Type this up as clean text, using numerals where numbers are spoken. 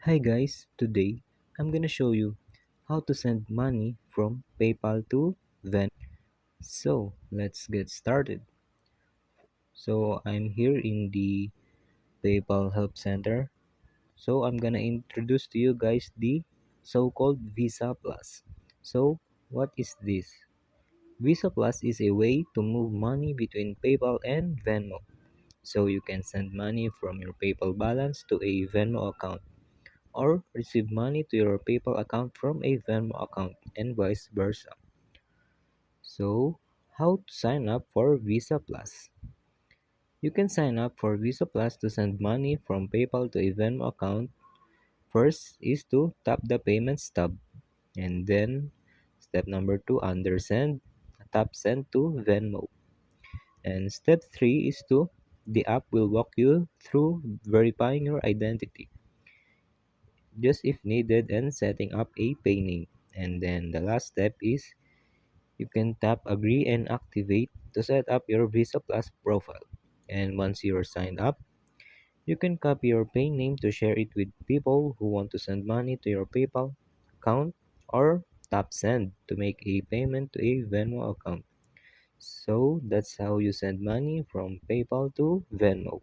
Hi guys, today I'm gonna show you how to send money from PayPal to Venmo. So let's get started. So I'm here in the PayPal Help Center. So I'm gonna introduce to you guys the so-called Visa Plus. So what is this? Visa Plus is a way to move money between PayPal and Venmo. So you can send money from your PayPal balance to a Venmo account or receive money to your PayPal account from a Venmo account and vice versa. So, how to sign up for Visa Plus? You can sign up for Visa Plus to send money from PayPal to a Venmo account. First is to tap the Payments tab, and then step number 2 under Send, tap Send to Venmo. And step 3 is to the app will walk you through verifying your identity, just if needed, and setting up a pay name. And then the last step is you can tap agree and activate to set up your Visa Plus profile. And once you're signed up, you can copy your pay name to share it with people who want to send money to your PayPal account or tap send to make a payment to a Venmo account. So that's how you send money from PayPal to Venmo.